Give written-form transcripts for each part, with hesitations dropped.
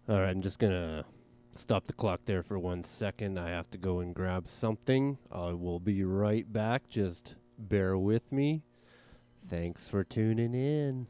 All right, I'm just gonna stop the clock there for 1 second. I have to go and grab something. I will be right back. Just bear with me. Thanks for tuning in.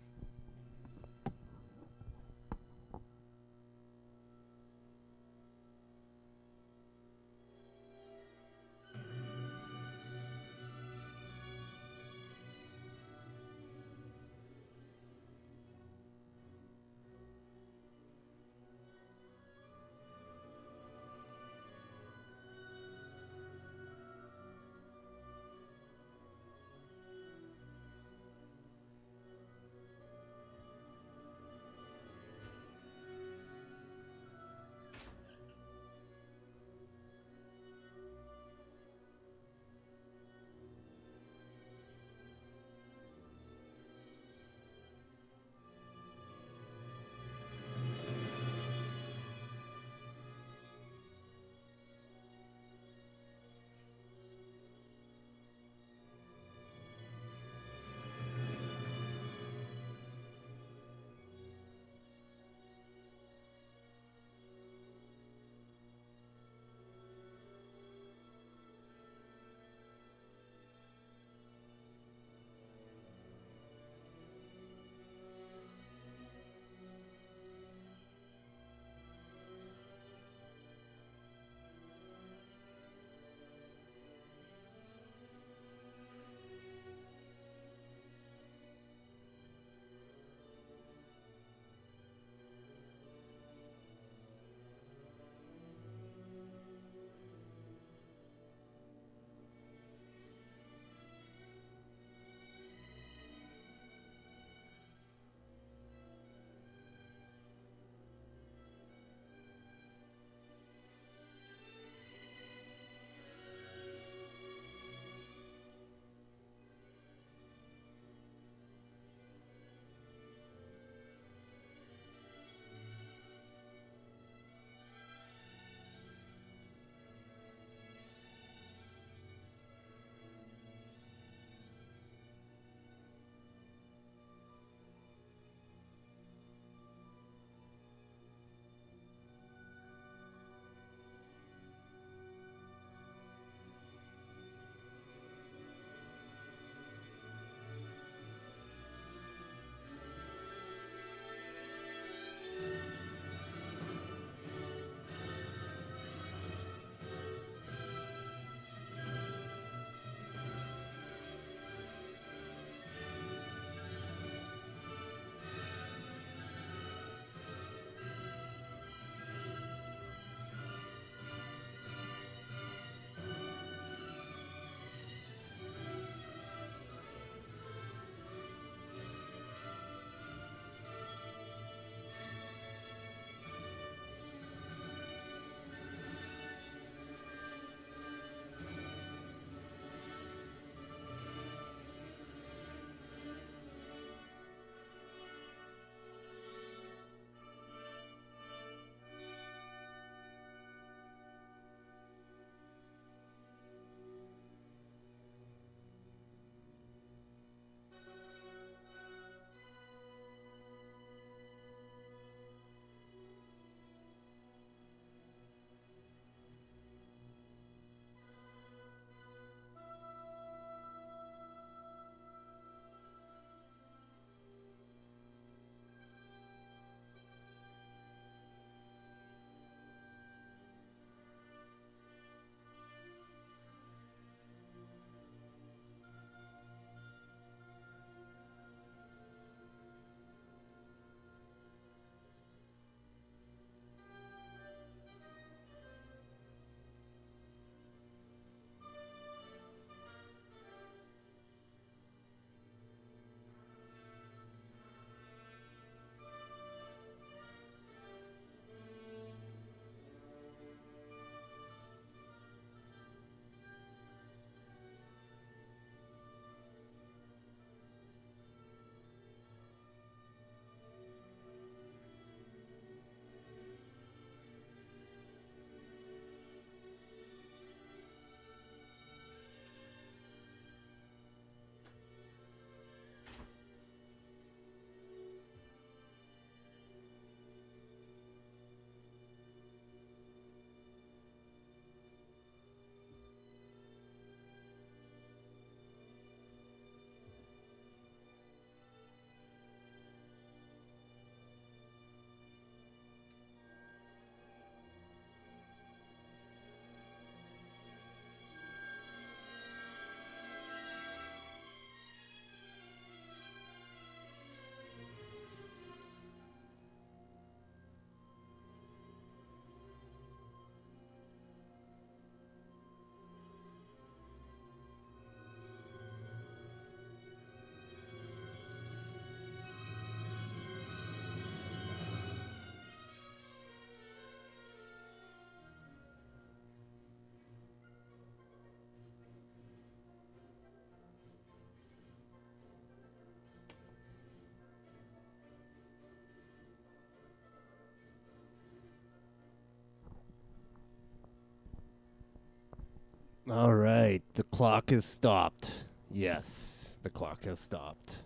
All right, the clock has stopped. Yes, the clock has stopped.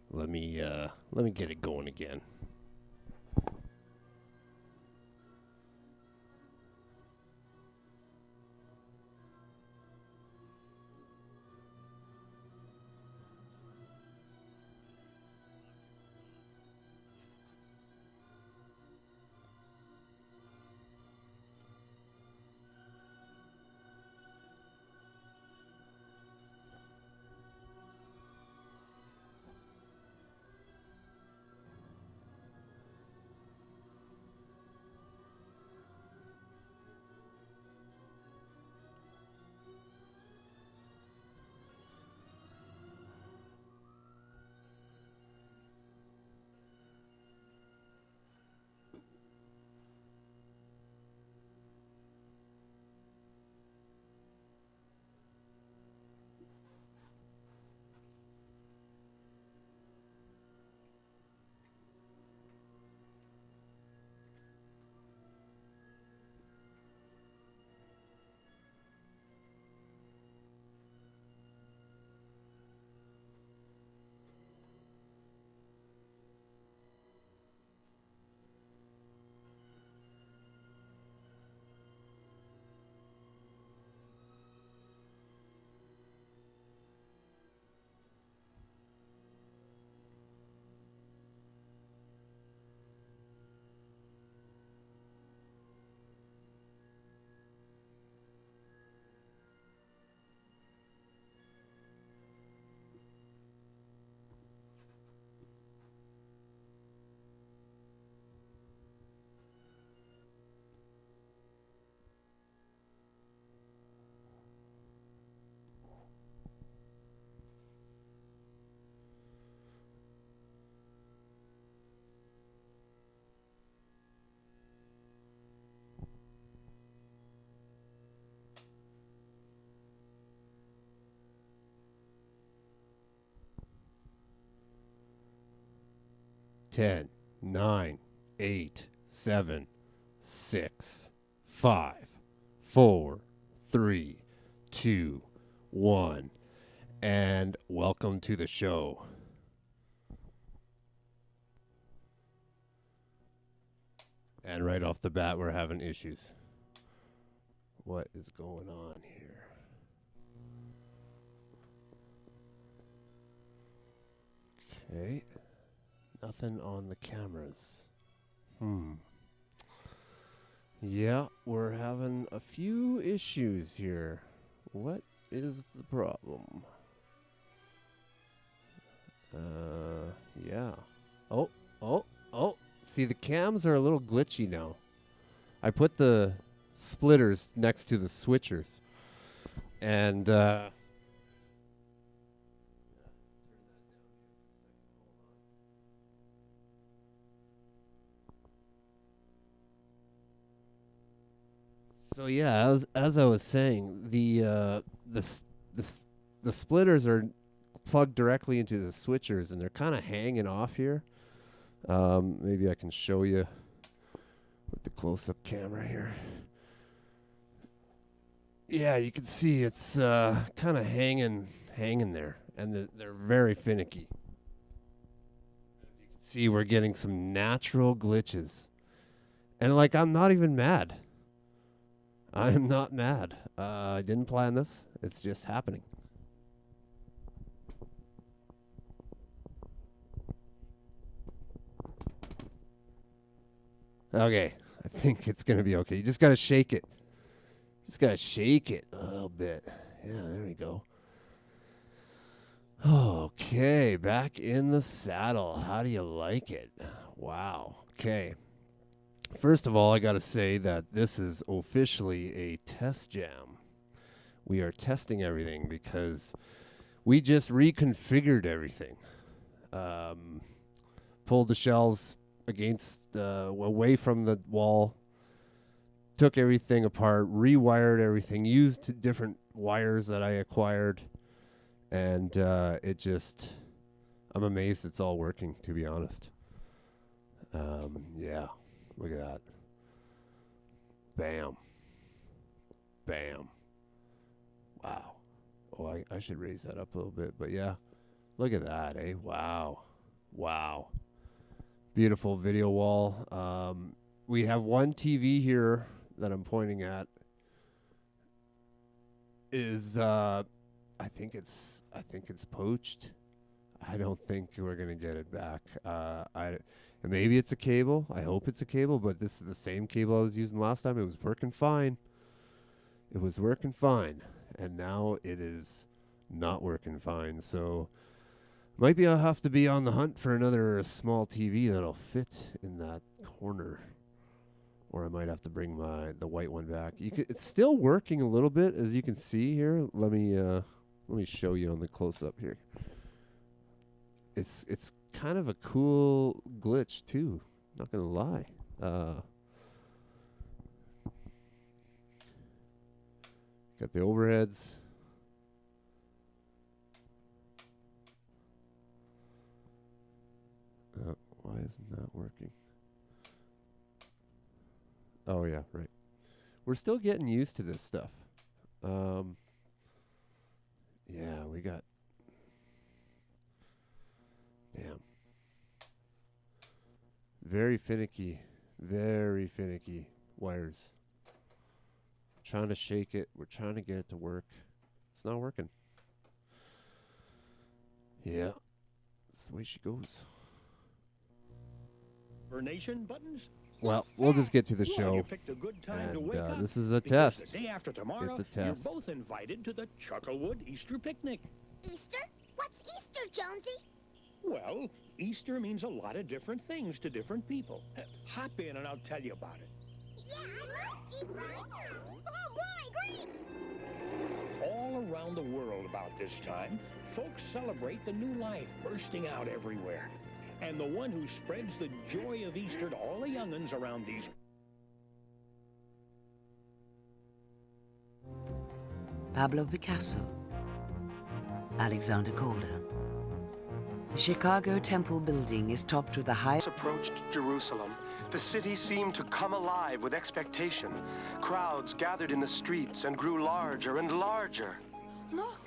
Let me get it going again. Ten, nine, 8, 7, 6, 5, 4, 3, 2, 1. And welcome to the show. And right off the bat, we're having issues. What is going on here? Okay. Nothing on the cameras. Yeah, we're having a few issues here. What is the problem? Yeah. Oh, oh, oh. See, the cams are a little glitchy now. I put the splitters next to the switchers. And, so yeah, as I was saying, the splitters are plugged directly into the switchers, and they're kind of hanging off here. Maybe I can show you with the close-up camera here. Yeah, you can see it's kind of hanging there, and they're very finicky. As you can see, we're getting some natural glitches, and like I'm not even mad. I am not mad. I didn't plan this. It's just happening. Okay, I think it's gonna be okay. You just gotta shake it. Just gotta shake it a little bit. Yeah, there we go. Okay, back in the saddle. How do you like it? Wow. Okay. First of all, I gotta say that this is officially a test jam. We are testing everything because we just reconfigured everything. Pulled the shelves against away from the wall, took everything apart, rewired everything, used different wires that I acquired, and it just, I'm amazed it's all working, to be honest. Yeah, look at that. Bam. Bam. Wow. Oh, I should raise that up a little bit. But yeah, look at that, eh? Wow. Wow. Beautiful video wall. We have one TV here that I'm pointing at. Is I think it's poached. I don't think we're gonna get it back. Maybe it's a cable. I hope it's a cable, but this is the same cable I was using last time. It was working fine. It was working fine, and now it is not working fine. So might be I'll have to be on the hunt for another small TV that'll fit in that corner. Or I might have to bring the white one back. It's still working a little bit, as you can see here. Let me show you on the close up here. It's kind of a cool glitch too. Not gonna lie. Got the overheads. Why isn't that working? Oh, yeah, right. We're still getting used to this stuff. Yeah, we got... Damn. Very finicky wires. Trying to shake it. We're trying to get it to work. It's not working. Yeah. That's the way she goes. Nation buttons? Well, we'll just get to the Well, show. you picked a good time to wake up, this is a because test. The day after tomorrow, It's a test. You're both invited to the Chucklewood Easter picnic. Easter? What's Easter, Jonesy? Well, Easter means a lot of different things to different people. Hop in and I'll tell you about it. Yeah, I love Jeep rides. Oh boy, great! All around the world about this time, folks celebrate the new life bursting out everywhere. And the one who spreads the joy of Easter to all the young'uns around these... Pablo Picasso, Alexander Calder. The Chicago Temple building is topped with the highest... Approached Jerusalem, the city seemed to come alive with expectation. Crowds gathered in the streets and grew larger and larger. Look!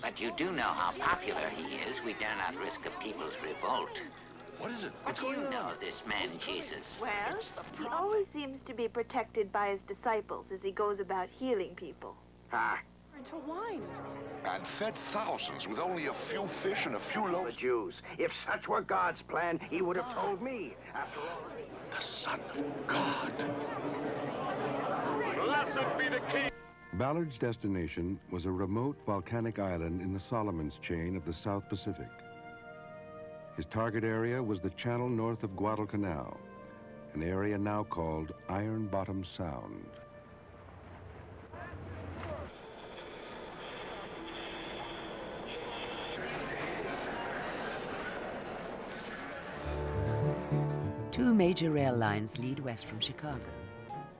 But you do know how popular he is. We dare not risk a people's revolt. What is it? Do you know this man, Jesus? Well, he always seems to be protected by his disciples as he goes about healing people. Ah, Into wine. And fed thousands with only a few fish and a few loaves. The Jews. If such were God's plan, he would have told me. After all, The Son of God. Blessed be the King! Ballard's destination was a remote volcanic island in the Solomons chain of the South Pacific. His target area was the channel north of Guadalcanal, an area now called Iron Bottom Sound. Two major rail lines lead west from Chicago.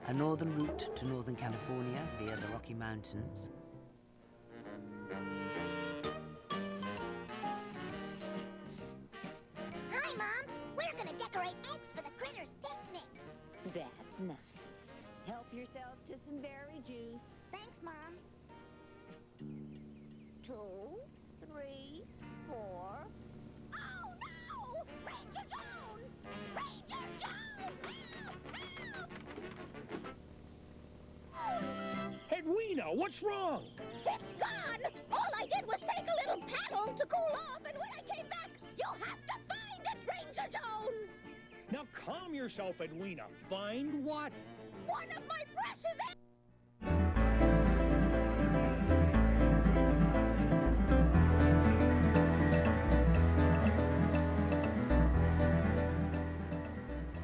A northern route to Northern California via the Rocky Mountains. Hi, Mom. We're gonna decorate eggs for the critters' picnic. That's nice. Help yourself to some berry juice. Thanks, Mom. 2, 3, 4. Oh, no! Ranger Jones! Ranger Jones! Help! Help! Edwina, what's wrong? It's gone! All I did was take a little paddle to cool off, and when I came back, you'll have to find it, Ranger Jones! Now calm yourself, Edwina. Find what? One of my precious eggs!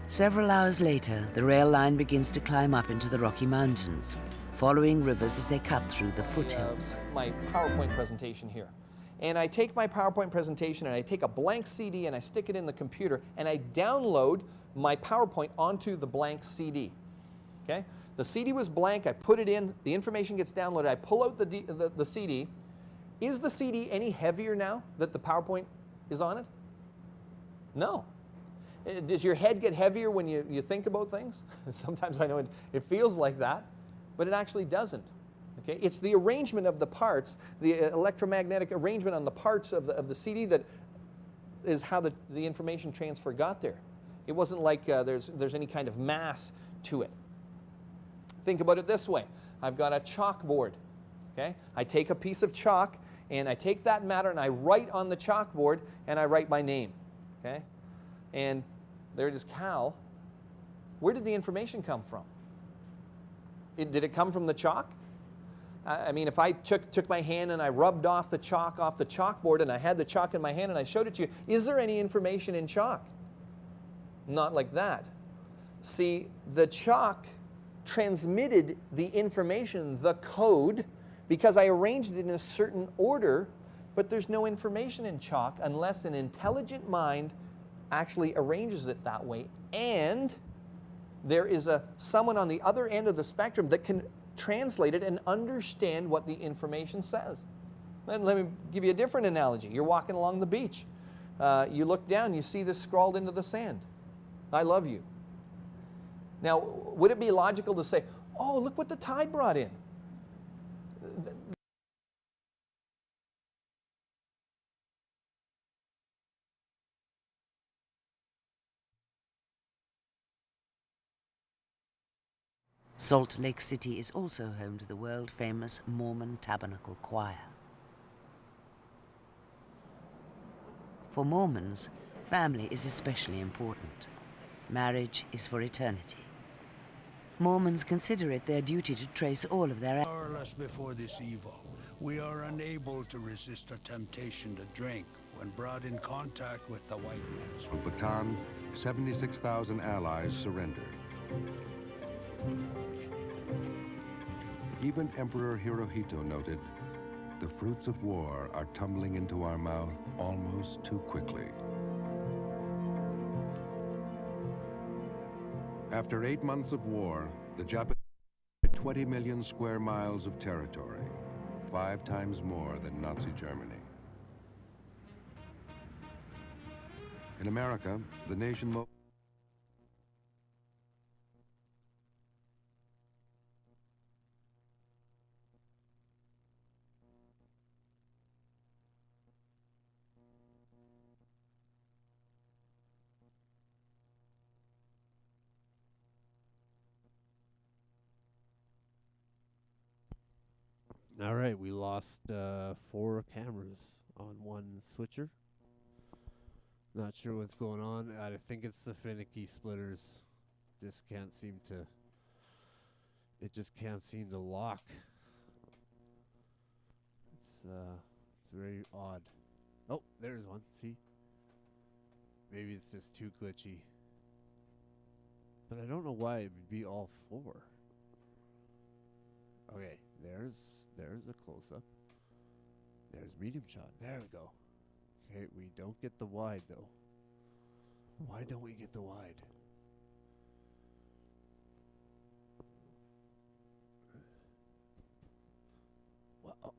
Several hours later, the rail line begins to climb up into the Rocky Mountains, following rivers as they cut through the foothills. My PowerPoint presentation here. And I take my PowerPoint presentation and I take a blank CD and I stick it in the computer and I download my PowerPoint onto the blank CD. Okay? The CD was blank, I put it in, the information gets downloaded, I pull out the CD. Is the CD any heavier now that the PowerPoint is on it? No. Does your head get heavier when you think about things? Sometimes I know it feels like that, but it actually doesn't. Okay? It's the arrangement of the parts, the electromagnetic arrangement on the parts of the CD that is how the information transfer got there. It wasn't like there's any kind of mass to it. Think about it this way. I've got a chalkboard. Okay? I take a piece of chalk and I take that matter and I write on the chalkboard and I write my name. Okay? And there it is, Cal. Where did the information come from? Did it come from the chalk? I mean, if I took my hand and I rubbed off the chalk off the chalkboard and I had the chalk in my hand and I showed it to you, is there any information in chalk? Not like that. See, the chalk transmitted the information, the code, because I arranged it in a certain order, but there's no information in chalk unless an intelligent mind actually arranges it that way. And there is someone on the other end of the spectrum that can translate it and understand what the information says. And let me give you a different analogy. You're walking along the beach. You look down, you see this scrawled into the sand. I love you. Now, would it be logical to say, oh, look what the tide brought in? Salt Lake City is also home to the world-famous Mormon Tabernacle Choir. For Mormons, family is especially important. Marriage is for eternity. Mormons consider it their duty to trace all of their Powerless before this evil, we are unable to resist a temptation to drink when brought in contact with the white men. On Bataan, 76,000 allies surrendered. Even Emperor Hirohito noted, the fruits of war are tumbling into our mouth almost too quickly. After 8 months of war, the Japanese had 20 million square miles of territory, 5 times more than Nazi Germany. In America, the nation All right, we lost 4 cameras on one switcher. Not sure what's going on. I think it's the finicky splitters. Just can't seem to. It just can't seem to lock. It's very odd. Oh, there's one. See? Maybe it's just too glitchy. But I don't know why it would be all 4. Okay, there's a close-up. There's medium shot. There we go. Okay, we don't get the wide, though. Why don't we get the wide?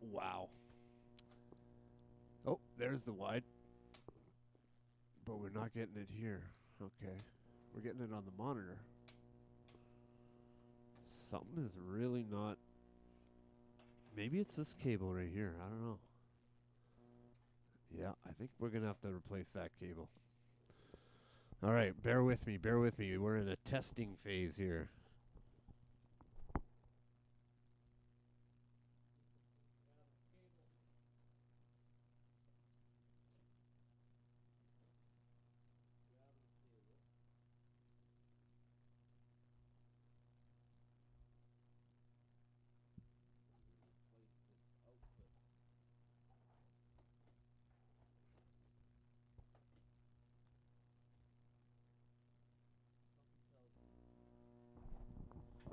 Wow. Oh, there's the wide. But we're not getting it here. Okay. We're getting it on the monitor. Something is really not... Maybe it's this cable right here. I don't know. Yeah, I think we're going to have to replace that cable. All right, bear with me. Bear with me. We're in a testing phase here.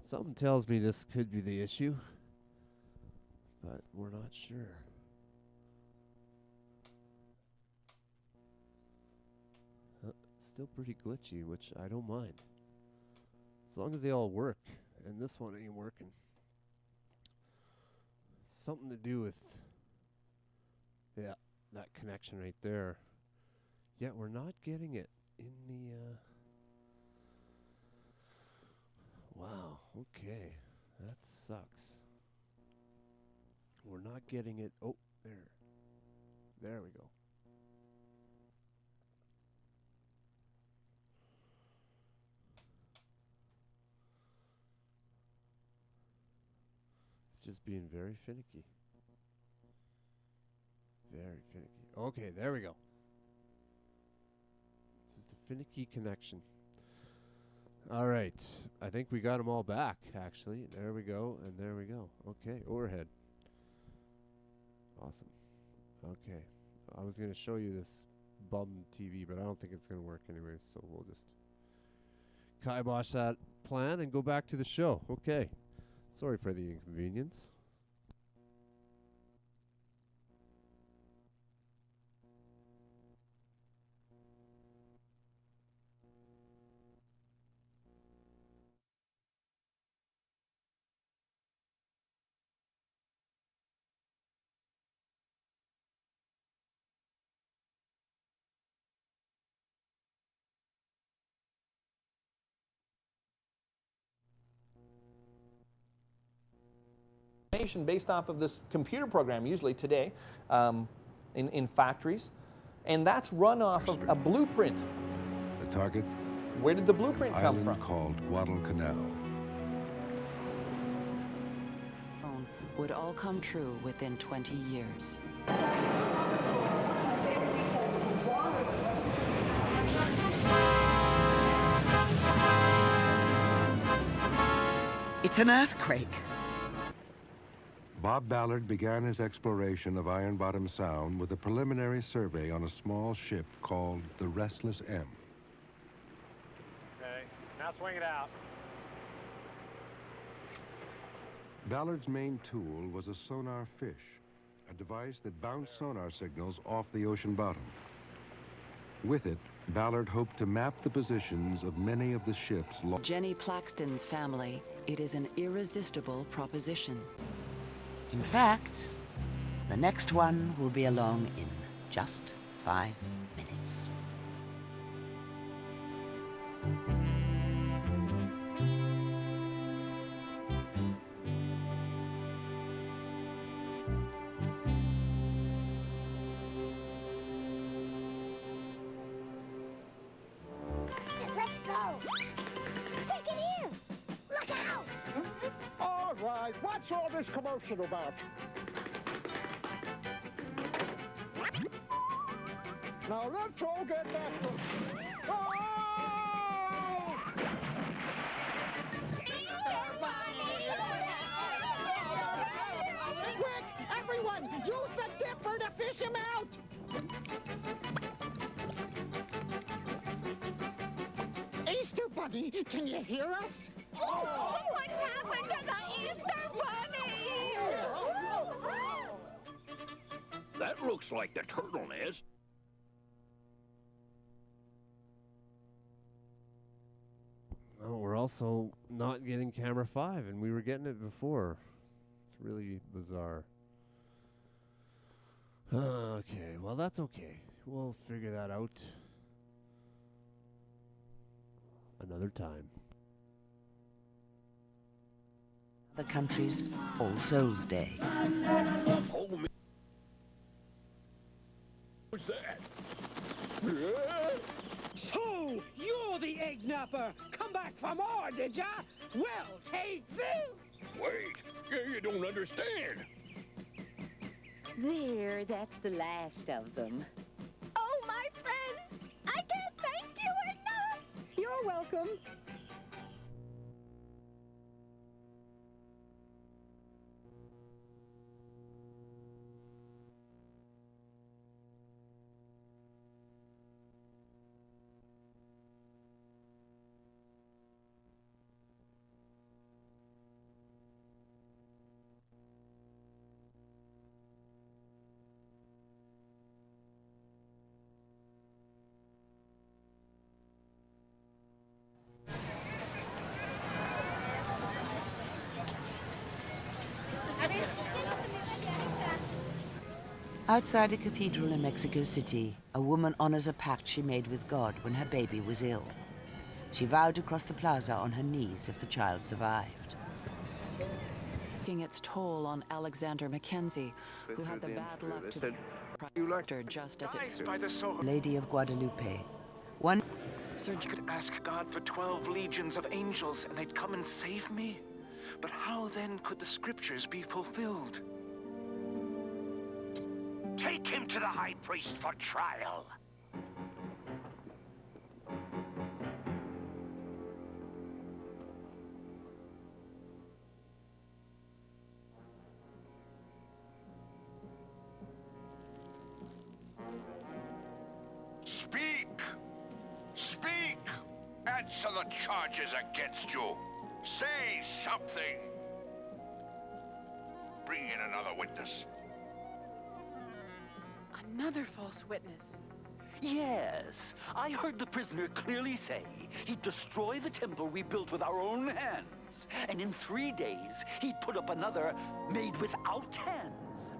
Something tells me this could be the issue, but we're not sure. It's still pretty glitchy, which I don't mind. As long as they all work, and this one ain't working. Something to do with, yeah, that connection right there. Yet we're not getting it in the, wow, okay, that sucks. we're not getting it. Oh, there. There we go. It's just being very finicky. Very finicky. Okay, there we go. This is the finicky connection. All right. I think we got them all back, actually. There we go, and there we go. Okay, overhead. Awesome. Okay. I was going to show you this bum TV, but I don't think it's going to work anyway, so we'll just kibosh that plan and go back to the show. Okay. Sorry for the inconvenience. Based off of this computer program, usually today, in factories, and that's run off of a blueprint. The target? Where did the blueprint come from? Called Guadalcanal. Would all come true within 20 years. It's an earthquake. Bob Ballard began his exploration of Iron Bottom Sound with a preliminary survey on a small ship called the Restless M. Okay, now swing it out. Ballard's main tool was a sonar fish, a device that bounced sonar signals off the ocean bottom. With it, Ballard hoped to map the positions of many of the ships. Jenny Plaxton's family, it is an irresistible proposition. In fact, the next one will be along in just 5 minutes. Let's go. Take it here. Look out. All right, what's all this commotion about? Now let's all get back to... Oh! Quick, everyone, use the dipper to fish him out. Easter Bunny, can you hear us? Oh, what happened to the Easter Bunny? That looks like the turtle nest. Oh, we're also not getting camera 5, and we were getting it before. It's really bizarre. Okay, well, that's okay. We'll figure that out another time. The country's All Souls Day. What's that? So, you're the egg napper. Come back for more, did ya? Well, take this. Wait, you don't understand. There, that's the last of them. Oh, my friends, I can't thank you enough. You're welcome. Outside a cathedral in Mexico City, a woman honors a pact she made with God when her baby was ill. She vowed to cross the plaza on her knees if the child survived. taking its toll on Alexander Mackenzie, who had the bad luck to be proctor just as it by the sword. Lady of Guadalupe. One I could ask God for 12 legions of angels and they'd come and save me. But how then could the scriptures be fulfilled? Take him to the high priest for trial. Speak! Speak! Answer the charges against you. Say something. Bring in another witness. Another false witness. Yes, I heard the prisoner clearly say he'd destroy the temple we built with our own hands. And in 3 days, he'd put up another made without hands.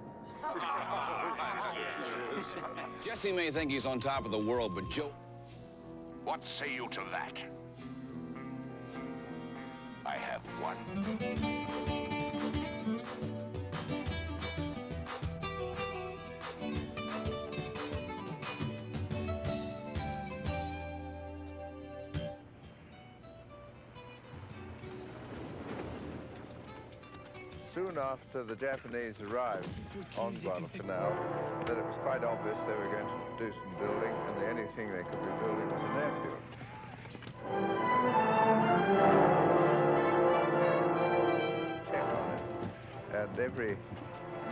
Jesse may think he's on top of the world, but Joe... What say you to that? I have one. Soon after the Japanese arrived on Guadalcanal, that it was quite obvious they were going to do some building, and the only thing they could be building was an airfield. Check on it, and every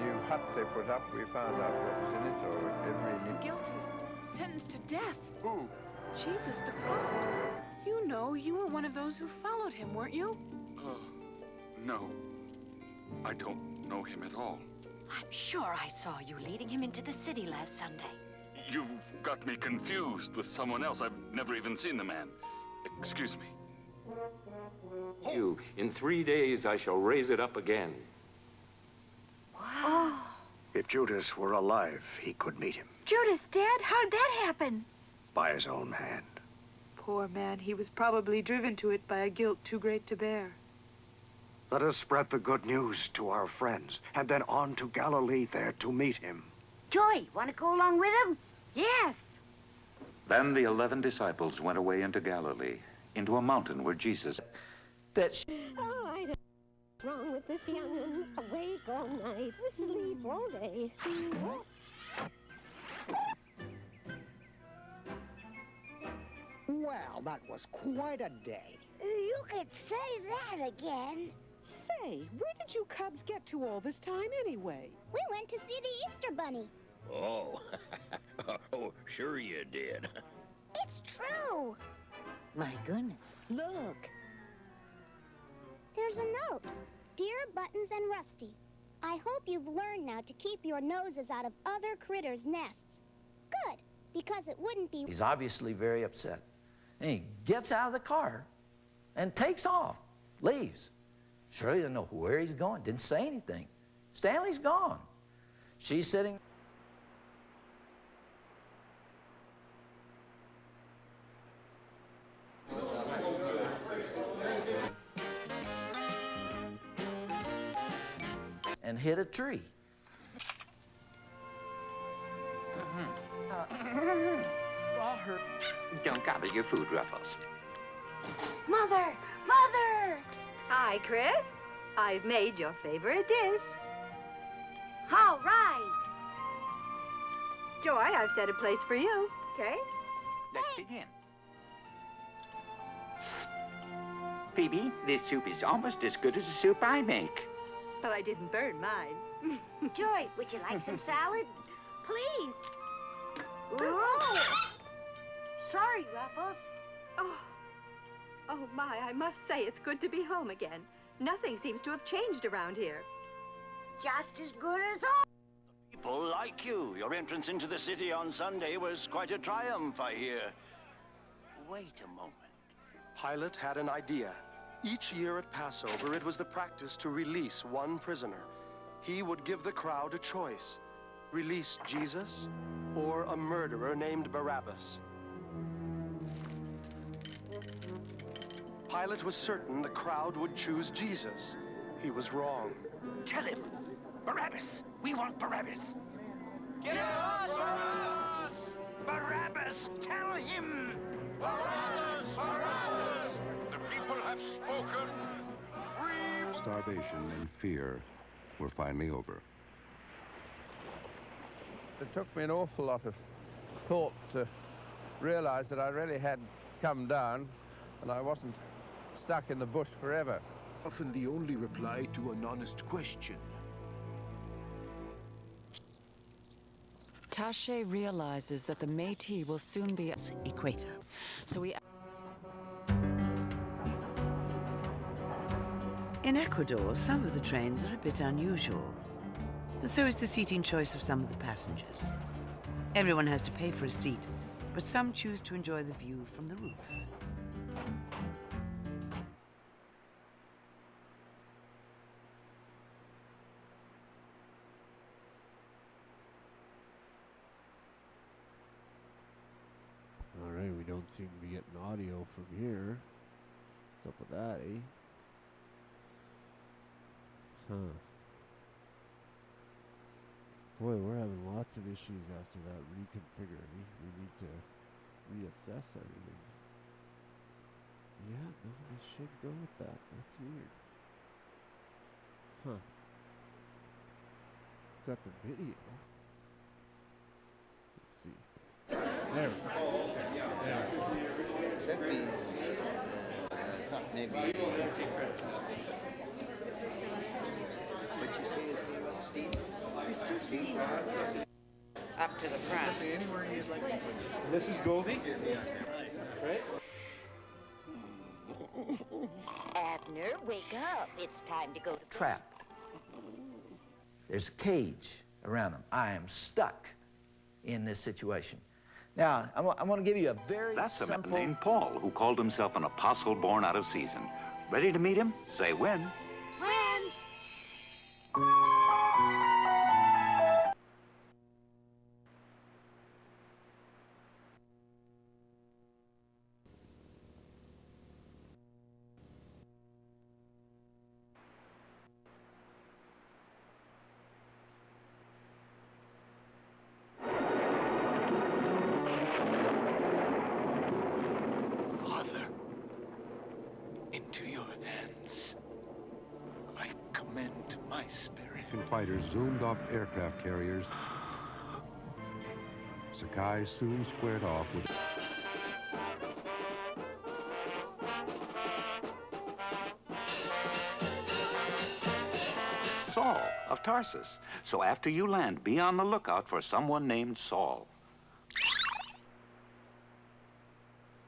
new hut they put up, we found out what was in it, or every new... Guilty. Sentenced to death. Who? Jesus the prophet. You know, you were one of those who followed him, weren't you? No. I don't know him at all. I'm sure I saw you leading him into the city last Sunday. You've got me confused with someone else. I've never even seen the man. Excuse me. In 3 days, I shall raise it up again. Oh. If Judas were alive, he could meet him. Judas dead? How'd that happen? By his own hand. Poor man, he was probably driven to it by a guilt too great to bear. Let us spread the good news to our friends, and then on to Galilee there to meet him. Joy, want to go along with him? Yes. Then the 11 disciples went away into Galilee, into a mountain where Jesus... Oh, I don't know what's wrong with this young'un. Awake all night, asleep all day. Well, that was quite a day. You could say that again. Say, where did you cubs get to all this time anyway? We went to see the Easter Bunny. Oh, oh, sure you did. It's true. My goodness. Look. There's a note. Dear Buttons and Rusty, I hope you've learned now to keep your noses out of other critters' nests. Good, because it wouldn't be... He's obviously very upset. And he gets out of the car and takes off, leaves. Shirley didn't know where he's going, didn't say anything. Stanley's gone. She's sitting... and hit a tree. Don't gobble your food, Ruffles. Mother! Mother! Hi, Chris. I've made your favorite dish. All right. Joy, I've set a place for you, okay? Let's begin. Phoebe, this soup is almost as good as the soup I make. But I didn't burn mine. Joy, would you like some salad? Please. Oh. Sorry, Ruffles. Oh, my, I must say it's good to be home again. Nothing seems to have changed around here. Just as good as all. People like you. Your entrance into the city on Sunday was quite a triumph, I hear. Wait a moment. Pilate had an idea. Each year at Passover, it was the practice to release one prisoner. He would give the crowd a choice. Release Jesus or a murderer named Barabbas. Pilate was certain the crowd would choose Jesus, He was wrong. Tell him! Barabbas! We want Barabbas! Give us Barabbas! Barabbas! Tell him! Barabbas! Barabbas! The people have spoken. Free. Starvation and fear were finally over. It took me an awful lot of thought to realize that I really had come down and I wasn't stuck in the bush forever. Often the only reply to an honest question. Taché realizes that the Métis will soon be at equator. So we... In Ecuador, some of the trains are a bit unusual. And so is the seating choice of some of the passengers. Everyone has to pay for a seat, but some choose to enjoy the view from the roof. Alright, we don't seem to be getting audio from here. What's up with that, eh? Huh. Boy, we're having lots of issues after that reconfigure. We need to reassess everything. Yeah, no, we should go with that. That's weird. Huh. Got the video. Let's see. There we go. There we go. Should be, maybe. What'd you say his name was? Steve? Mr. Steve. Up to the front. Anywhere you'd like to put. This is Goldie. Right? Abner, wake up. It's time to go to... Trap. There's a cage around him. I am stuck in this situation. Now, I want to give you a very That's simple... a man named Paul who called himself an apostle born out of season. Ready to meet him? Say when. When? Father, into your hands I commend my spirit. Fighters zoomed off aircraft carriers. Sakai soon squared off with... Saul of Tarsus. So after you land, be on the lookout for someone named Saul.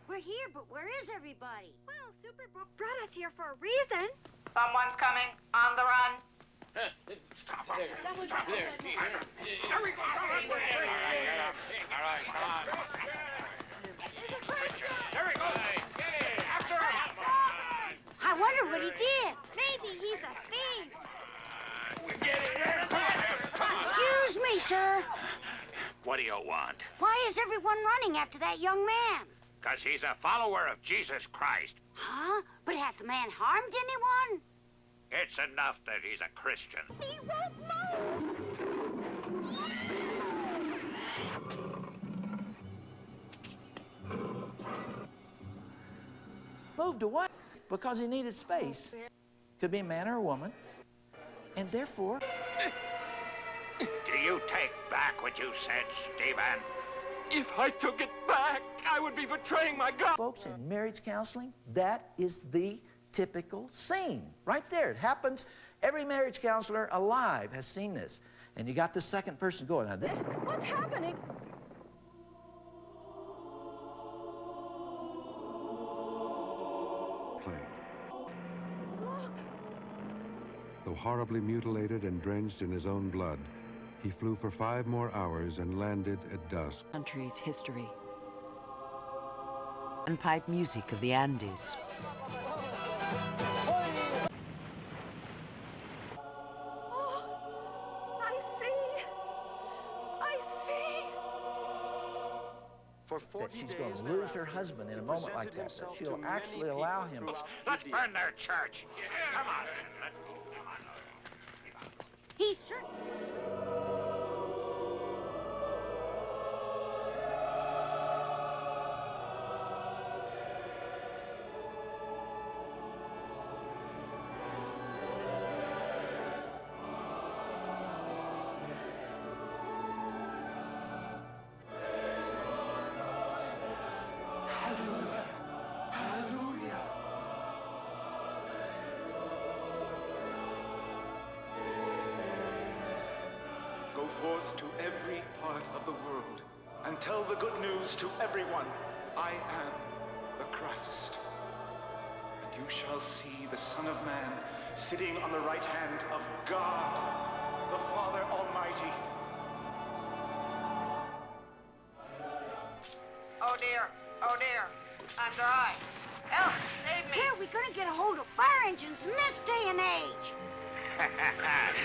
We're here, but where is everybody? Well, Superbook brought us here for a reason. Someone's coming. On the run. Stop there. Stop there. There we go. All right, come on. There he goes. After him. I wonder what he did. Maybe he's a thief. Excuse me, sir. What do you want? Why is everyone running after that young man? 'Cause he's a follower of Jesus Christ. Huh? But has the man harmed anyone? It's enough that he's a Christian. He won't move. Moved away because he needed space. Could be a man or a woman. And therefore... Do you take back what you said, Stephen? If I took it back, I would be betraying my God. Folks, in marriage counseling, that is the typical scene. Right there. It happens. Every marriage counselor alive has seen this. And you got the second person going. Now, what's happening? Though horribly mutilated and drenched in his own blood, he flew for 5 more hours and landed at dusk. Country's history. And pipe music of the Andes. That she's going to lose her husband in a moment like that. That she'll actually allow him. Let's burn their church. Come on. He's certain. Hallelujah. Hallelujah. Go forth to every part of the world and tell the good news to everyone. I am the Christ. And you shall see the Son of Man sitting on the right hand of God, the Father Almighty. Oh dear, oh dear. I'm dry. Help, save me. Where are we gonna get a hold of fire engines in this day and age?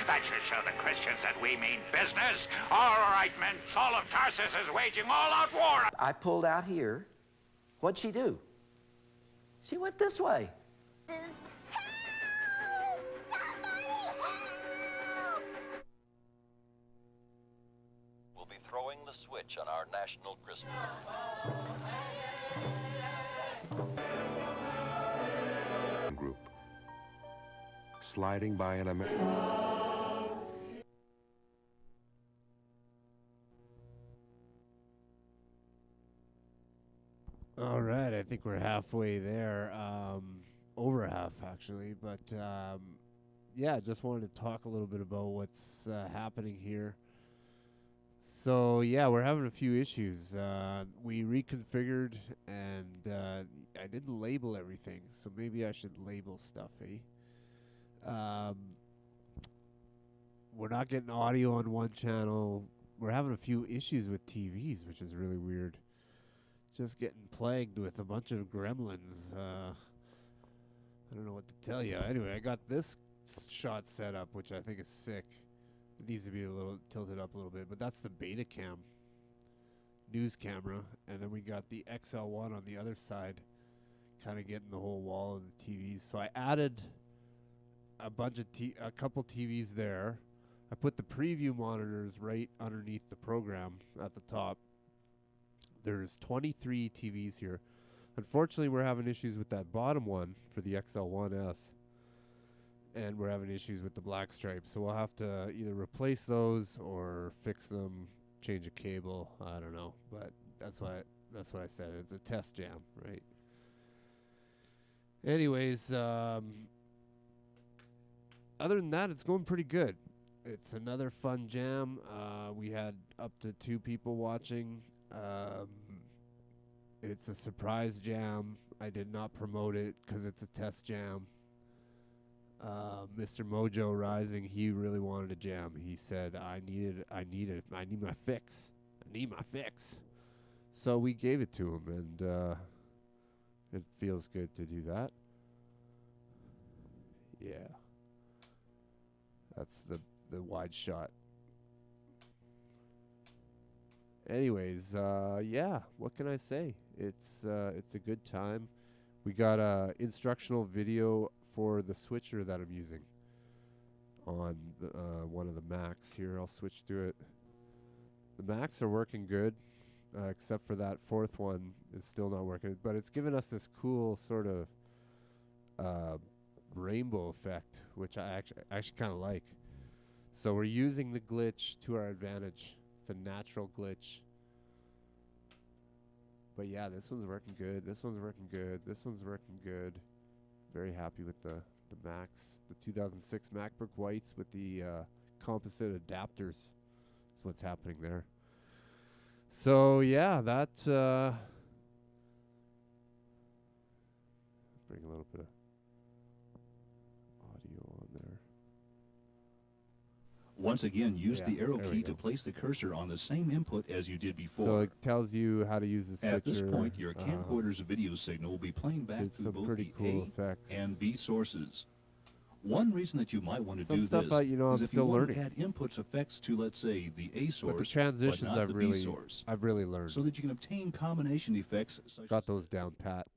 That should show the Christians that we mean business. All right, men, Saul of Tarsus is waging all-out war. I pulled out here. What'd she do? She went this way. We'll be throwing the switch on our national Christmas. Group. Sliding by an American. All right, I think we're halfway there. Over half, actually. But, yeah, just wanted to talk a little bit about what's happening here. So, yeah, we're having a few issues. We reconfigured, and I didn't label everything, so maybe I should label stuff, eh? We're not getting audio on one channel. We're having a few issues with TVs, which is really weird. Just getting plagued with a bunch of gremlins. I don't know what to tell you. Anyway, I got this shot set up, which I think is sick. It needs to be a little tilted up a little bit, but that's the Betacam news camera, and then we got the XL1 on the other side, kind of getting the whole wall of the TVs. So I added a couple TVs there. I put the preview monitors right underneath the program at the top. There's 23 TVs here. Unfortunately, we're having issues with that bottom one for the XL1S. And we're having issues with the black stripes. So we'll have to either replace those or fix them, change a cable. I don't know. But that's what I said. It's a test jam, right? Anyways, other than that, it's going pretty good. It's another fun jam. We had up to 2 people watching. It's a surprise jam. I did not promote it because it's a test jam. Mr. Mojo Rising, he really wanted a jam. He said, I need my fix. I need my fix. So we gave it to him, and it feels good to do that. Yeah. That's the wide shot. Anyways, yeah, what can I say? It's a good time. We got a instructional video for the switcher that I'm using on the, one of the Macs here. I'll switch to it. The Macs are working good, except for that fourth one is still not working. But it's given us this cool sort of rainbow effect, which I actually kind of like. So we're using the glitch to our advantage. It's a natural glitch. But yeah, this one's working good. This one's working good. This one's working good. Very happy with the Macs. The 2006 MacBook Whites with the composite adapters is what's happening there. So yeah, that bring a little bit of audio on there. Once again, use the arrow there key we to go. place the cursor on the same input as you did before. So it tells you how to use the switcher. At this point, your camcorder's video signal will be playing back did through some both pretty the cool A effects. and B sources. One reason that you might want to Some do stuff this you know, is I'm if you still want learning. to add inputs effects to, let's say, the A source, But the transitions not I've the really B source, I've really learned. so that you can obtain combination effects such Got those down pat.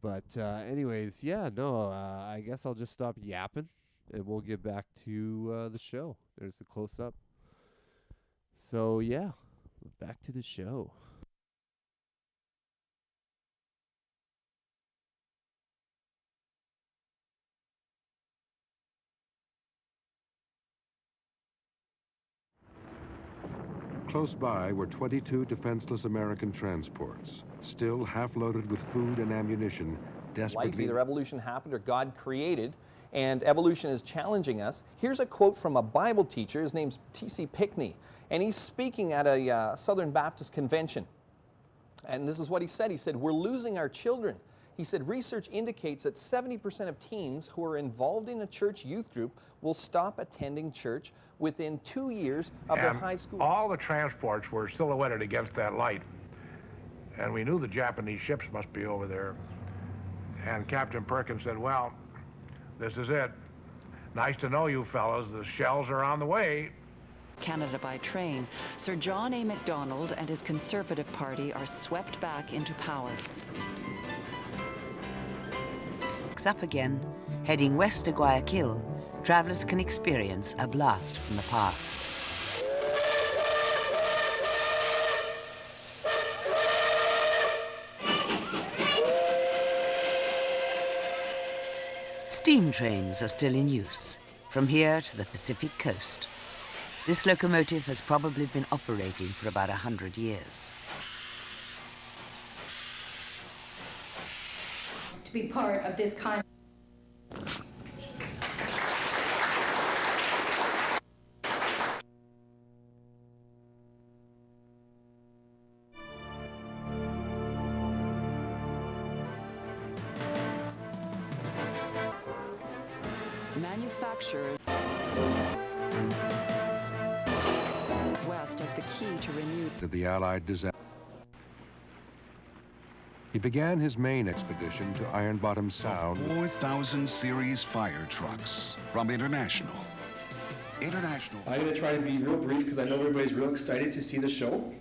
But anyways, yeah, no, I guess I'll just stop yapping and we'll get back to the show. There's the close-up. So, yeah, back to the show. Close by were 22 defenseless American transports, still half-loaded with food and ammunition, desperately... Life, either evolution happened or God created, and evolution is challenging us. Here's a quote from a Bible teacher. His name's T.C. Pickney, and he's speaking at a Southern Baptist convention. And this is what he said. He said, "We're losing our children." He said, "Research indicates that 70% of teens who are involved in a church youth group will stop attending church within 2 years of their high school." All the transports were silhouetted against that light. And we knew the Japanese ships must be over there. And Captain Perkins said, "Well, this is it. Nice to know you fellas. The shells are on the way." Canada by train, Sir John A. Macdonald and his Conservative Party are swept back into power. Up again, heading west to Guayaquil, travelers can experience a blast from the past. Steam trains are still in use, from here to the Pacific coast. This locomotive has probably been operating for about 100 years. To be part of this kind. Manufactured West as the key to renewed To the Allied disaster. He began his main expedition to Iron Bottom Sound. 4,000 series fire trucks from International. I'm going to try to be real brief because I know everybody's real excited to see the show.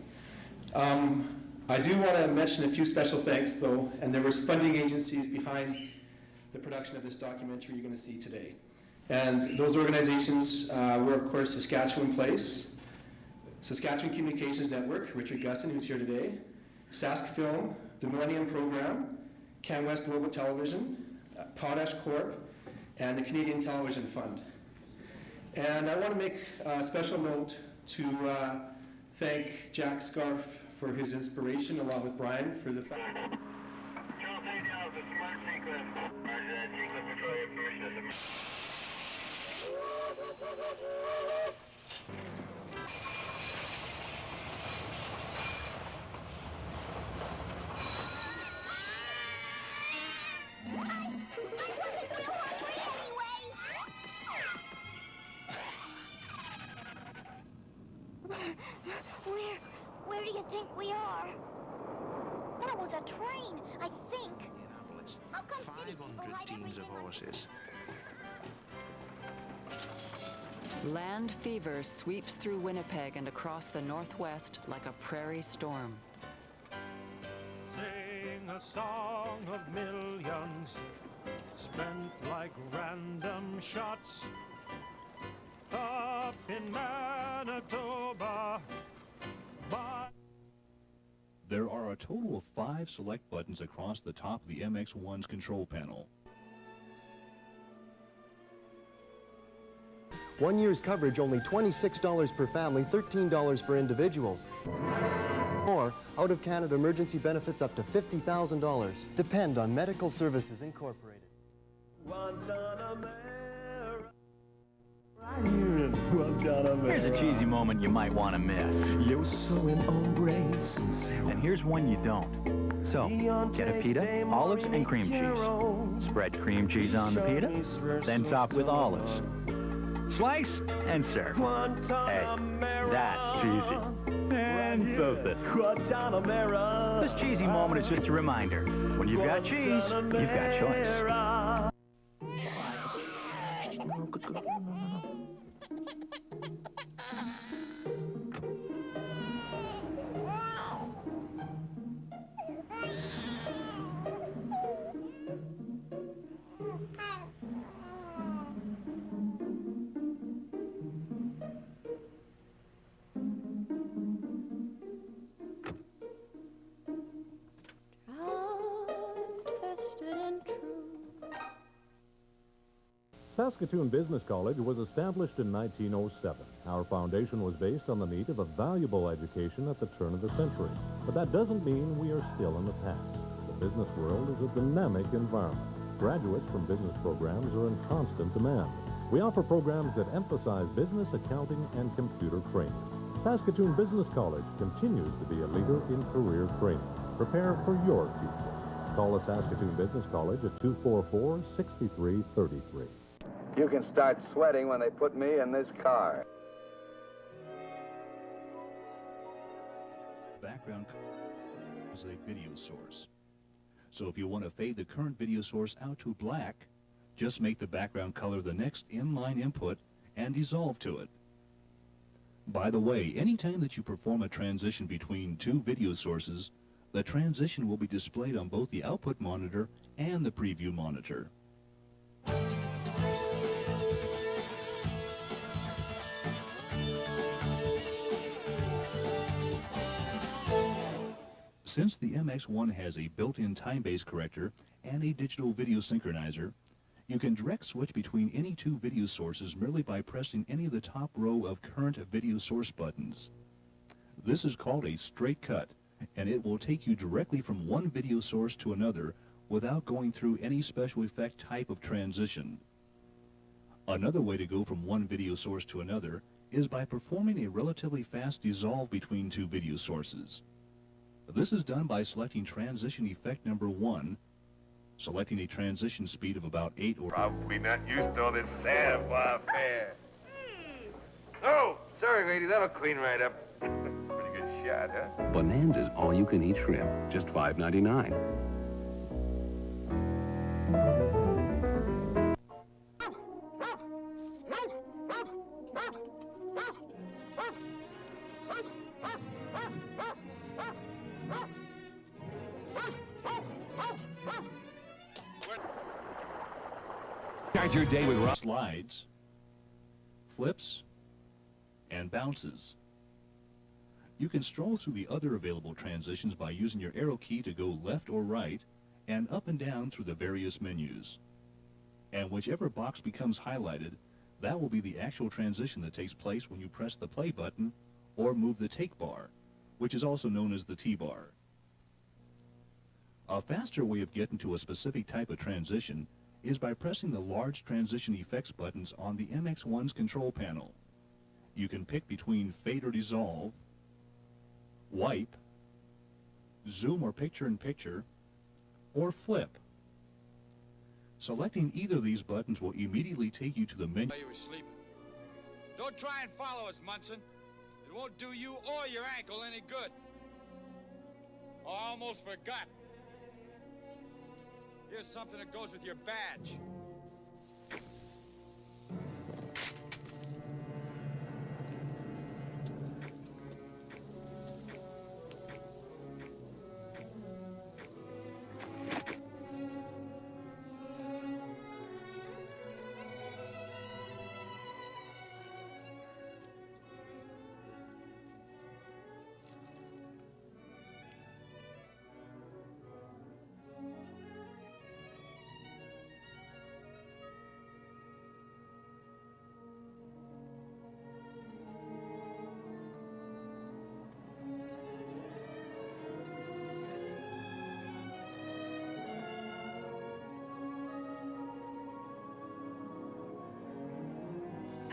I do want to mention a few special thanks, though, and there was funding agencies behind the production of this documentary you're going to see today. And those organizations were, of course, Saskatchewan Place, Saskatchewan Communications Network, Richard Gusson, who's here today, Sask Film, the Millennium Program, CanWest Global Television, Potash Corp, and the Canadian Television Fund. And I want to make a special note to thank Jack Scarf for his inspiration, along with Brian for the fact. Where do you think we are? That was a train, I think. How come 500 teams of horses. land fever sweeps through Winnipeg and across the Northwest like a prairie storm. Sing a song of millions spent like random shots up in Manitoba. There are a total of 5 select buttons across the top of the MX-1's control panel. 1 year's coverage only $26 per family, $13 for individuals. Or out-of-Canada emergency benefits up to $50,000. Depend on Medical Services Incorporated. Here's a cheesy moment you might want to miss. And here's one you don't. So, get a pita, olives, and cream cheese. Spread cream cheese on the pita, then top with olives. Slice and serve. Hey, that's cheesy. And so's this. This cheesy moment is just a reminder. When you've got cheese, you've got choice. Saskatoon Business College was established in 1907. Our foundation was based on the need of a valuable education at the turn of the century. But that doesn't mean we are still in the past. The business world is a dynamic environment. Graduates from business programs are in constant demand. We offer programs that emphasize business, accounting, and computer training. Saskatoon Business College continues to be a leader in career training. Prepare for your future. Call the Saskatoon Business College at 244-6333. You can start sweating when they put me in this car. Background is a video source. So if you want to fade the current video source out to black, just make the background color the next inline input and dissolve to it. By the way, anytime that you perform a transition between two video sources, the transition will be displayed on both the output monitor and the preview monitor. Since the MX1 has a built-in time-based corrector and a digital video synchronizer, you can direct switch between any two video sources merely by pressing any of the top row of current video source buttons. This is called a straight cut, and it will take you directly from one video source to another without going through any special effect type of transition. Another way to go from one video source to another is by performing a relatively fast dissolve between two video sources. This is done by selecting transition effect number 1, selecting a transition speed of about 8 or... Probably not used to all this savoir faire. Oh, sorry, lady, that'll clean right up. Pretty good shot, huh? Bonanza's all-you-can-eat shrimp, just $5.99. Start your day with slides, flips, and bounces. You can stroll through the other available transitions by using your arrow key to go left or right and up and down through the various menus. And whichever box becomes highlighted, that will be the actual transition that takes place when you press the play button or move the take bar, which is also known as the T-bar. A faster way of getting to a specific type of transition is by pressing the large transition effects buttons on the MX1's control panel. You can pick between fade or dissolve, wipe, zoom or picture-in-picture, or flip. Selecting either of these buttons will immediately take you to the menu. You were sleeping. Don't try and follow us, Munson. It won't do you or your ankle any good. Oh, I almost forgot. Here's something that goes with your badge.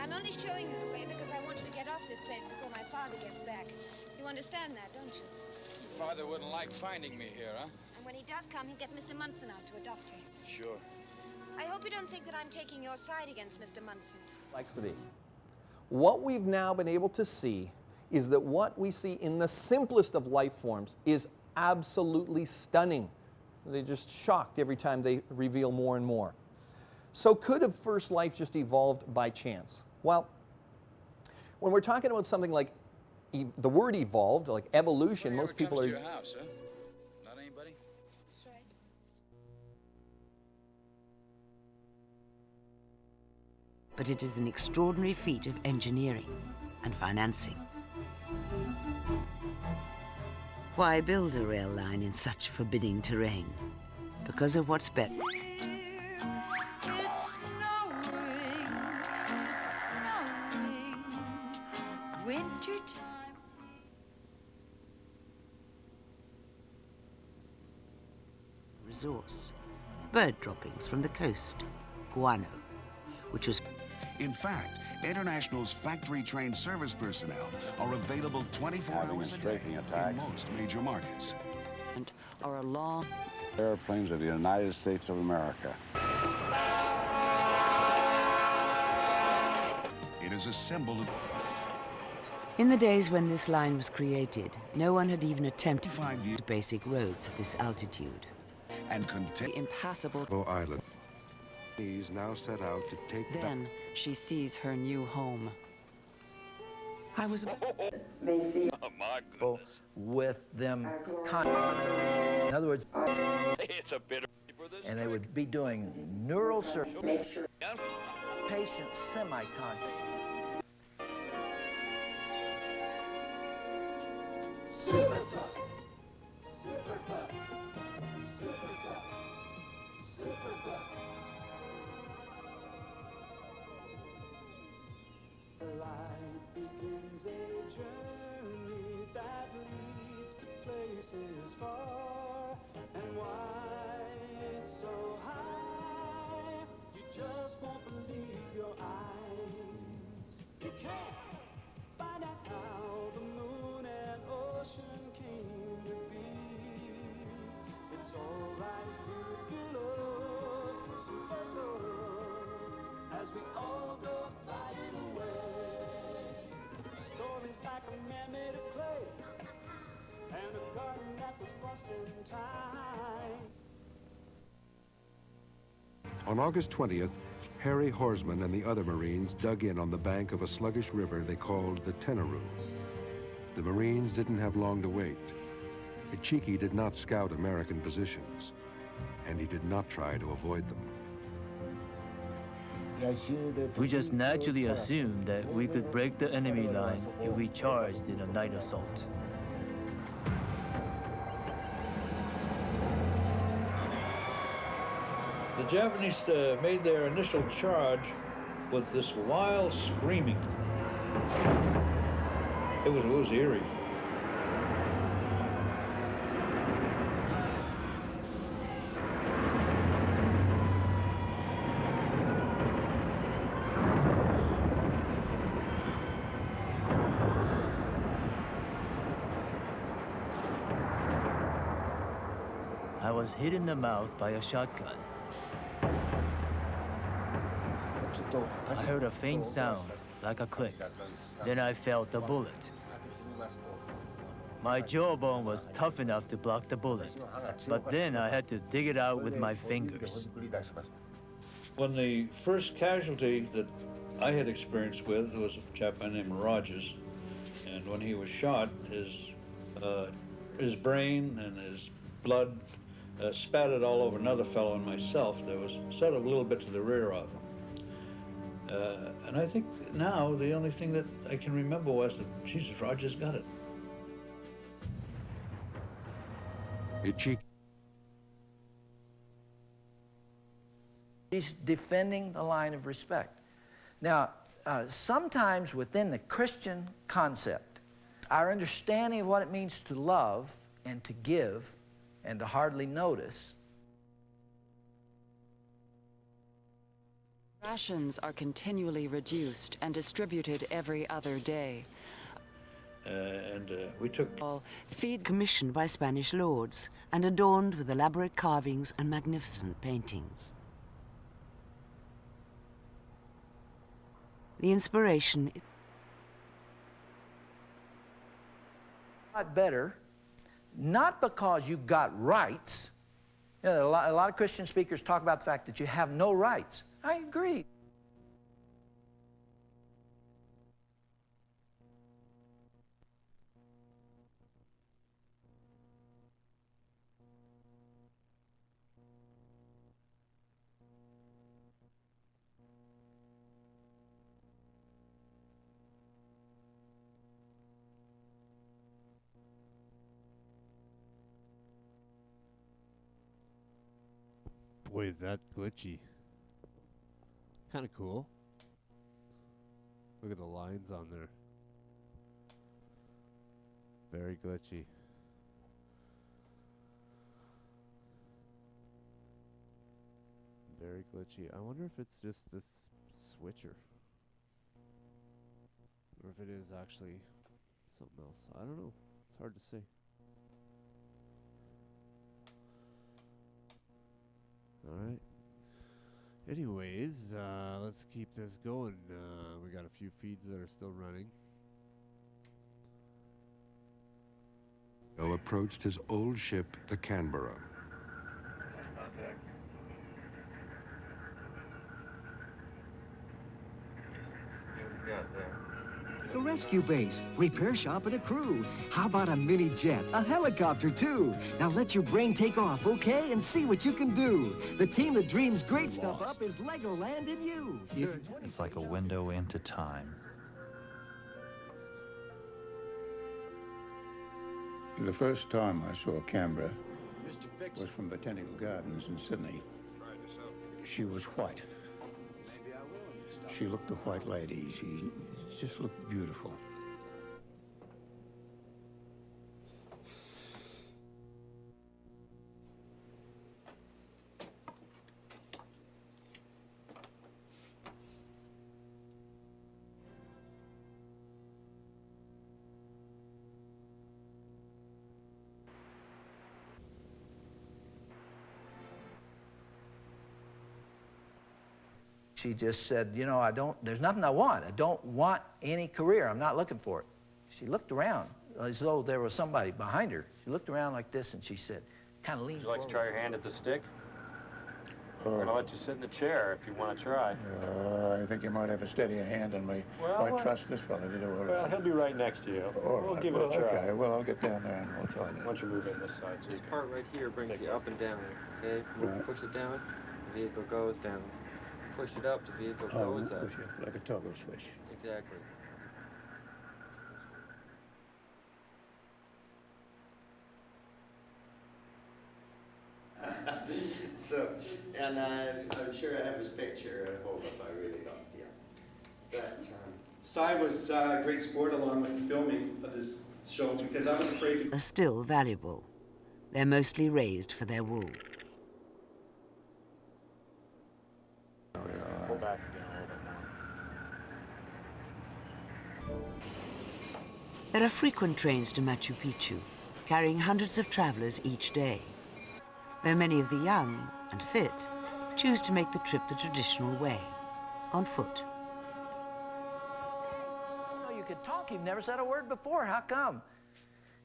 I'm only showing you the way because I want you to get off this place before my father gets back. You understand that, don't you? Your father wouldn't like finding me here, huh? And when he does come, he'll get Mr. Munson out to a doctor. Sure. I hope you don't think that I'm taking your side against Mr. Munson. Complexity. What we've now been able to see is that what we see in the simplest of life forms is absolutely stunning. They're just shocked every time they reveal more and more. So could a first life just evolved by chance? Well, when we're talking about something like the word evolved, like evolution, most people are... to your house, huh? Not anybody? That's right. But it is an extraordinary feat of engineering and financing. Why build a rail line in such forbidding terrain? Because of what's better. resource. Bird droppings from the coast, guano, which was... In fact, International's factory-trained service personnel are available 24 hours a day in most major markets. Are a long... Airplanes of the United States of America. It is a symbol of... In the days when this line was created, no one had even attempted basic roads at this altitude. And impassable islands. He's now set out to take Then she sees her new home. I was... They see with them. In other words, It's a bit and they would be doing neural surgery, patient semi-conscious. Super Pup. Super Pup. Super Pup. Super Pup. The light begins a journey that leads to places far. And why it's so high, you just won't believe your eyes. You can't find out how the moon and ocean came to be. It's all right here below, super low, as we all go fighting away. The story's like a man made of clay, and a garden that was lost in time. On August 20th, Harry Horsman and the other Marines dug in on the bank of a sluggish river they called the Tenaroo. The Marines didn't have long to wait. Ichiki did not scout American positions, and he did not try to avoid them. We just naturally assumed that we could break the enemy line if we charged in a night assault. The Japanese made their initial charge with this wild screaming. It was eerie. I was hit in the mouth by a shotgun. I heard a faint sound, like a click. Then I felt a bullet. My jawbone was tough enough to block the bullet, but then I had to dig it out with my fingers. When the first casualty that I had experience with was a chap named Rogers, and when he was shot, his brain and his blood spattered all over another fellow and myself. There was sort of a little bit to the rear of him. And I think now the only thing that I can remember was that, Jesus, Rogers got it. Ichiki. He's defending the line of respect. Now, sometimes within the Christian concept, our understanding of what it means to love and to give and to hardly notice. Rations are continually reduced and distributed every other day. We took feed commissioned by Spanish lords and adorned with elaborate carvings and magnificent paintings. The inspiration Got better, not because you got rights. You know, a lot of Christian speakers talk about the fact that you have no rights. I agree. Boy, is that glitchy. Kind of cool. Look at the lines on there. Very glitchy. very glitchy. I wonder if it's just this switcher. Or if it is actually something else. I don't know. It's hard to say. Alright. Anyways, let's keep this going. We got a few feeds that are still running. Joe approached his old ship, the Canberra. A rescue base, repair shop, and a crew. How about a mini jet, a helicopter too? Now let your brain take off, okay, and see what you can do. The team that dreams great stuff up is Legoland and you. It's like a window into time. The first time I saw Canberra was from Botanical Gardens in Sydney. She was white. She looked a white lady. She just looked beautiful. She just said, you know, there's nothing I want. I don't want any career. I'm not looking for it. She looked around as though there was somebody behind her. She looked around like this and she said, kind of leaned Would you like to try your hand at the stick? I'm going to let you sit in the chair if you want to try. I think you might have a steadier hand on me. Well, I trust this fella to do all right. Well, he'll be right next to you. We'll give it a try. Okay, well, I'll get down there and we'll try that. Why don't you move in this side? This part right here brings you up and down. Okay, Right. push it down, the vehicle goes down. Push it up, the vehicle goes up. Push it like a toggle switch. Exactly. So, and I'm sure I have his picture at home if I really don't, yeah. But, Cy was a great sport along with the filming of this show because I was afraid to... Are still valuable. They're mostly raised for their wool. Pull back again a little bit more. There are frequent trains to Machu Picchu, carrying hundreds of travelers each day. Though many of the young and fit choose to make the trip the traditional way, on foot. Oh, you could talk. You've never said a word before. How come?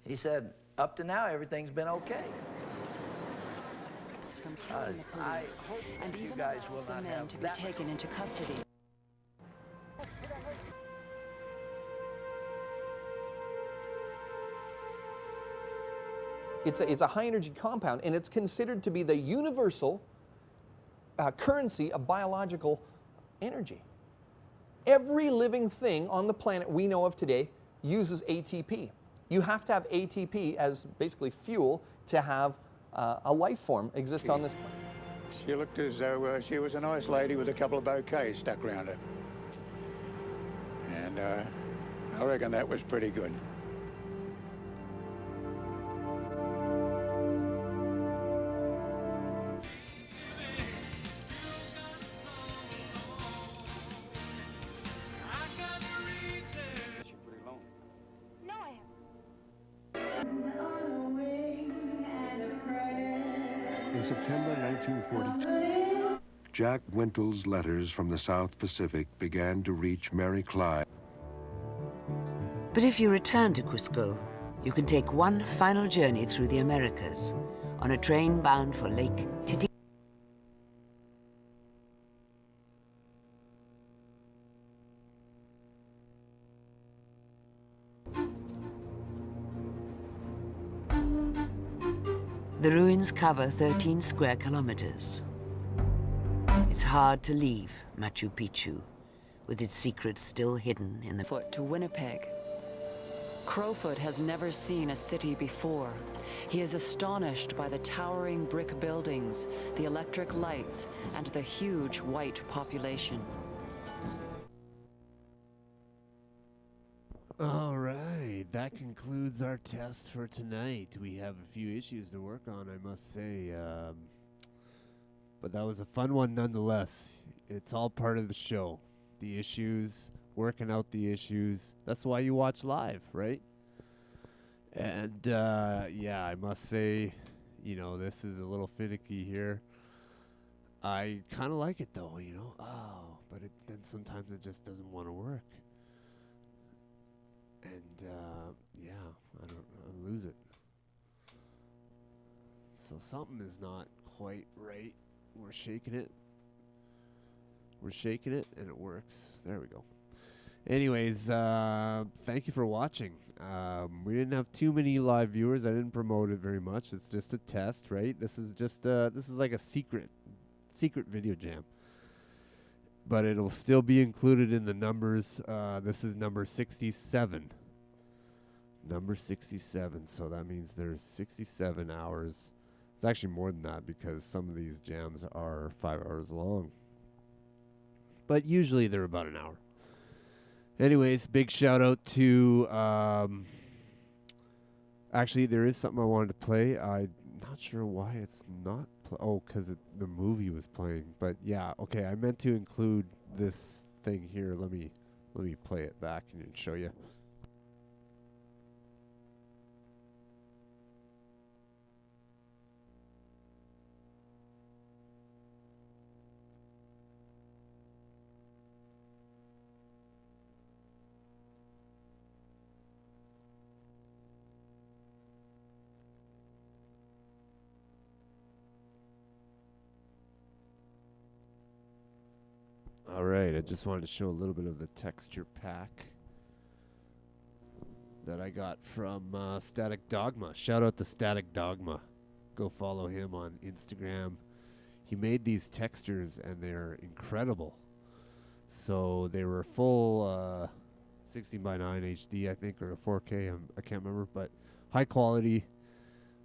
He said, up to now, everything's been okay. I hope and you even guys allows will the not men have to be that. taken into custody. It's a high-energy compound, and it's considered to be the universal currency of biological energy. Every living thing on the planet we know of today uses ATP. You have to have ATP as basically fuel to have a life form exist on this planet. She looked as though she was a nice lady with a couple of bouquets stuck around her. And I reckon that was pretty good. No, I In September 1942, Jack Wintle's letters from the South Pacific began to reach Mary Clyde. But if you return to Cusco, you can take one final journey through the Americas on a train bound for Lake Titicaca. The ruins cover 13 square kilometers. It's hard to leave Machu Picchu, with its secrets still hidden in the foot to Winnipeg. Crowfoot has never seen a city before. He is astonished by the towering brick buildings, the electric lights, and the huge white population. All right, that concludes our test for tonight. We have a few issues to work on, I must say. But that was a fun one nonetheless. It's all part of the show. The issues, working out the issues. That's why you watch live, right? And yeah, I must say, you know, this is a little finicky here. I kind of like it though, you know. Oh, but then sometimes it just doesn't want to work. And yeah, I lose it. So something is not quite right. We're shaking it. We're shaking it, and it works. There we go. Anyways, thank you for watching. We didn't have too many live viewers. I didn't promote it very much. It's just a test, right? This is just this is like a secret video jam. But it'll still be included in the numbers. This is number 67. Number 67. So that means there's 67 hours. It's actually more than that because some of these jams are 5 hours long. But usually they're about an hour. Anyways, big shout out to... actually, there is something I wanted to play. I'm not sure why it's not... oh, because the movie was playing. But yeah, okay, I meant to include this thing here. Let me play it back and show you. All right, I just wanted to show a little bit of the texture pack that I got from Static Dogma. Shout out to Static Dogma. Go follow him on Instagram. He made these textures and they're incredible. So they were full 16:9 HD, I think, or a 4K. I can't remember, but high quality.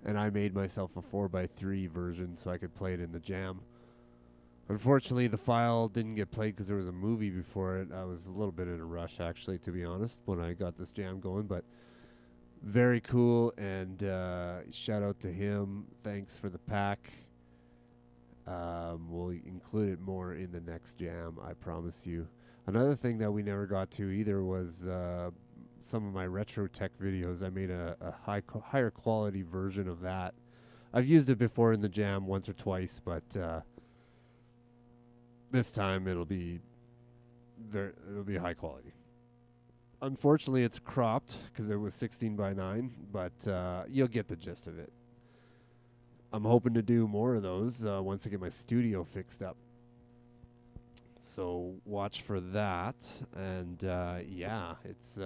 And I made myself a 4:3 version so I could play it in the jam. Unfortunately, the file didn't get played because there was a movie before it. I was a little bit in a rush, actually, to be honest, when I got this jam going. But very cool, and shout out to him. Thanks for the pack. We'll include it more in the next jam, I promise you. Another thing that we never got to either was some of my retro tech videos. I made a higher quality version of that. I've used it before in the jam once or twice, but... this time it'll be high quality. Unfortunately, it's cropped because it was 16:9, but you'll get the gist of it. I'm hoping to do more of those once I get my studio fixed up. So watch for that. And yeah, it's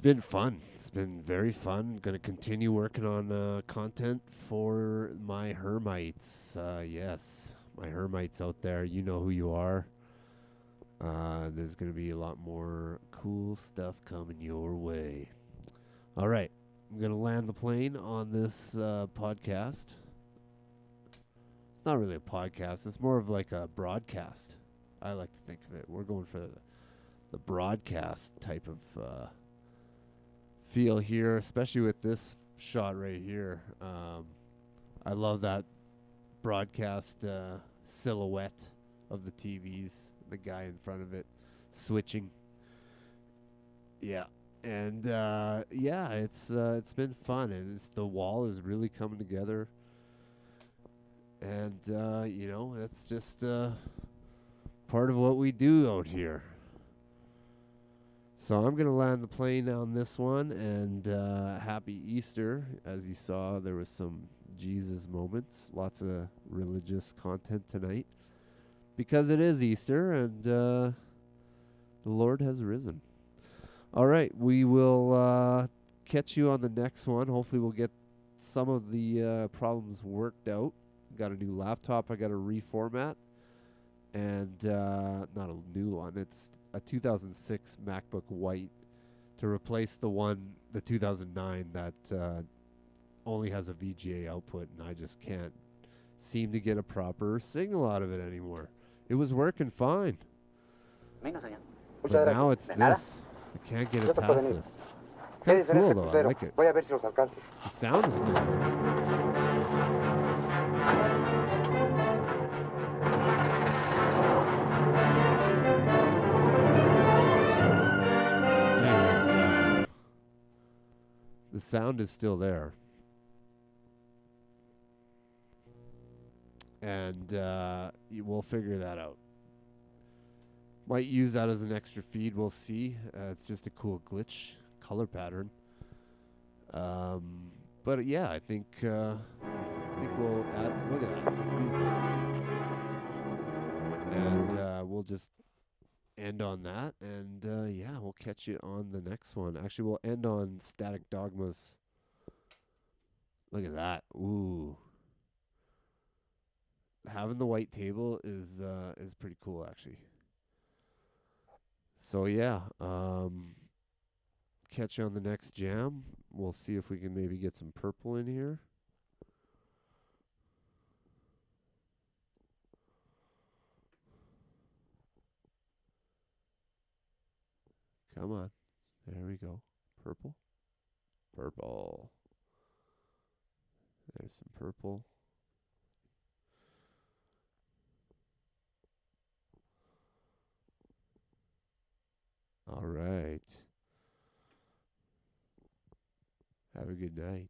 been fun. It's been very fun. Going to continue working on content for my Hermites. Yes. My Hermites out there, you know who you are. There's going to be a lot more cool stuff coming your way. All right. I'm going to land the plane on this podcast. It's not really a podcast. It's more of like a broadcast. I like to think of it. We're going for the broadcast type of feel here, especially with this shot right here. I love that broadcast silhouette of the TVs, the guy in front of it switching. Yeah, and yeah, it's been fun, and the wall is really coming together. And you know, that's just part of what we do out here. So I'm gonna land the plane on this one, and happy Easter. As you saw, there was some Jesus moments, lots of religious content tonight because it is Easter and the Lord has risen. All right, we will catch you on the next one. Hopefully we'll get some of the problems worked out. Got a new laptop I got to reformat, and not a new one, it's a 2006 MacBook White to replace the 2009 that only has a VGA output, and I just can't seem to get a proper signal out of it anymore. It was working fine. But now it's this. I can't get it past this. It's kind of cool though, I like it. The sound is still there. The sound is still there. And we'll figure that out. Might use that as an extra feed. We'll see. It's just a cool glitch color pattern. But yeah, I think we'll add. Look at that. It's beautiful. And we'll just end on that. And yeah, we'll catch you on the next one. Actually, we'll end on Static Dogma's. Look at that. Ooh. Having the white table is pretty cool, actually. So yeah, catch you on the next jam. We'll see if we can maybe get some purple in here. Come on. There we go. Purple. Purple. There's some purple. All right. Have a good night.